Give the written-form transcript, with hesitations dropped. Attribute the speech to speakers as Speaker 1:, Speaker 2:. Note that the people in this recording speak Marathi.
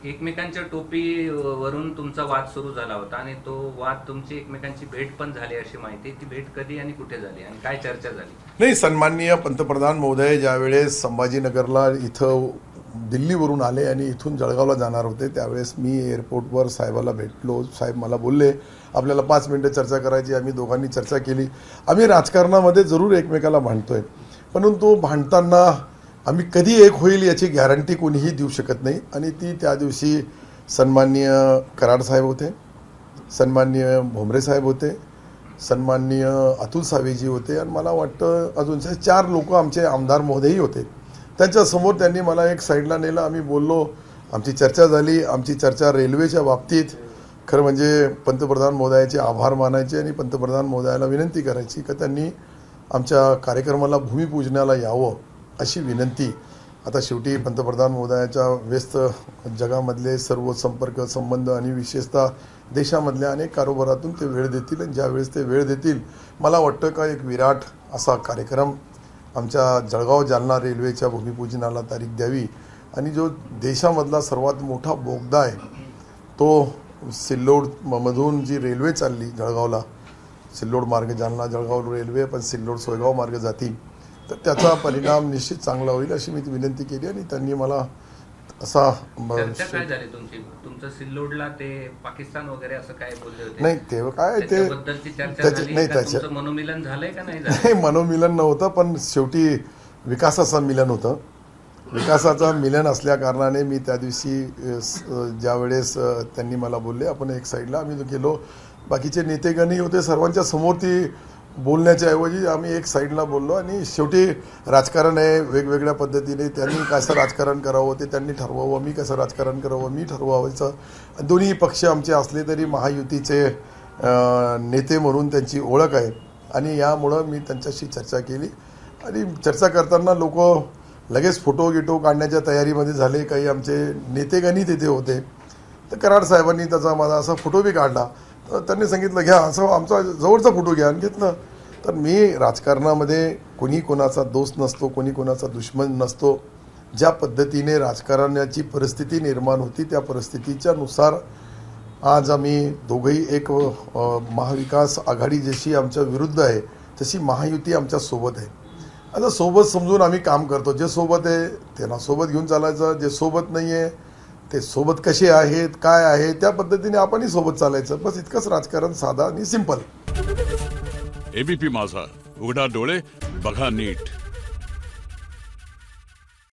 Speaker 1: एकमेकांच्या टोपीवरून तुमचा वाद सुरू झाला होता आणि तो वाद तुमची एकमेकांची भेट पण झाली अशी माहिती. ती भेट कधी आणि कुठे झाली आणि काय चर्चा झाली?
Speaker 2: नाही, सन्माननीय पंतप्रधान महोदय ज्यावेळेस संभाजीनगरला इथं दिल्लीवरून आले आणि इथून जळगावला जाणार होते त्यावेळेस मी एअरपोर्टवर साहेबाला भेटलो. साहेब मला बोलले आपल्याला 5 मिनिटं चर्चा करायची. आम्ही दोघांनी चर्चा केली. आम्ही राजकारणामध्ये जरूर एकमेकाला भांडतोय, परंतु भांडताना आम्ही कधी एक होईल याची गॅरंटी कोणीही देऊ शकत नाही. आणि ती त्या दिवशी सन्माननीय कराड साहेब होते, सन्माननीय भोमरे साहेब होते, सन्माननीय अतुल सावेजी होते आणि मला वाटतं अजून 4 लोक आमचे आमदार महोदयही होते. त्यांच्यासमोर त्यांनी मला एक साईडला नेलं. आम्ही बोललो, आमची चर्चा झाली. आमची चर्चा रेल्वेच्या बाबतीत खरं म्हणजे पंतप्रधान महोदयाचे आभार मानायचे आणि पंतप्रधान महोदयाला विनंती करायची की त्यांनी आमच्या कार्यक्रमाला भूमिपूजनाला यावं अशी विनंती. आता शेवटी पंतप्रधान महोदयाच्या व्यस्त जगामधले सर्व संपर्क संबंध आणि विशेषतः देशामधल्या अनेक कारोबारातून ते वेळ देतील आणि ज्यावेळेस ते वेळ देतील मला वाटतं का एक विराट असा कार्यक्रम आमच्या जळगाव जालना रेल्वेच्या भूमिपूजनाला तारीख द्यावी. आणि जो देशामधला सर्वात मोठा बोगदा आहे तो सिल्लोडमधून जी रेल्वे चालली जळगावला, सिल्लोड मार्ग जालना जळगाव रेल्वे पण सिल्लोड सोयगाव मार्ग जातील, तर त्याचा परिणाम निश्चित चांगला होईल अशी मी विनंती केली. आणि त्यांनी मला असा
Speaker 1: चर्चा काय झाली तुमची? तुमचं सिल्लोडला ते पाकिस्तान वगैरे असं काय बोलले होते?
Speaker 2: नाही, ते काय ते
Speaker 1: नाही, त्याचं मनोमिलन झालंय का नाही?
Speaker 2: नाही, मनोमिलन नव्हतं, पण शेवटी विकासाचं मिलन होतं. विकासाचं मिलन असल्या कारणाने मी त्या दिवशी ज्यावेळेस त्यांनी मला बोलले आपण एक साईडला, आम्ही गेलो. बाकीचे नेतेगणही होते, सर्वांच्या समोर ती बोलण्याच्या ऐवजी आम्ही एक साईडला बोललो. आणि शेवटी राजकारण आहे, वेगवेगळ्या पद्धतीने त्यांनी कसं राजकारण करावं ते त्यांनी ठरवावं, मी कसं राजकारण करावं मी ठरवायचं. दोन्ही पक्ष आमचे असले तरी महायुतीचे नेते म्हणून त्यांची ओळख आहे आणि यामुळं मी त्यांच्याशी चर्चा केली. आणि चर्चा करताना लोक लगेच फोटो गिटो काढण्याच्या तयारीमध्ये झाले. काही आमचे नेतेगणही तिथे होते. तर कराड साहेबांनी त्याचा माझा असा फोटो बी काढला. तर त्यांनी सांगितलं घ्या, असं आमचा जवळचा फोटो घ्या आणि घेतलं. तर मी राजकारणामध्ये कोणी कोणाचा दोस्त नसतो, कोणी कोणाचा दुश्मन नसतो. ज्या पद्धतीने राजकारणाची परिस्थिती निर्माण होती त्या परिस्थितीच्या नुसार आज आम्ही दोघंही एक महाविकास आघाडी जशी आमच्या विरुद्ध आहे तशी महायुती आमच्या सोबत आहे. आता सोबत समजून आम्ही काम करतो. जे सोबत आहे त्यांना सोबत घेऊन चालायचं, जे सोबत नाही आहे ते सोबत कसे आहेत काय आहे त्या पद्धतीने आपणही सोबत चालायचं. बस इतकंच राजकारण, साधा आणि सिंपल.
Speaker 3: एबीपी माझा, उघडा डोळे बघा नीट.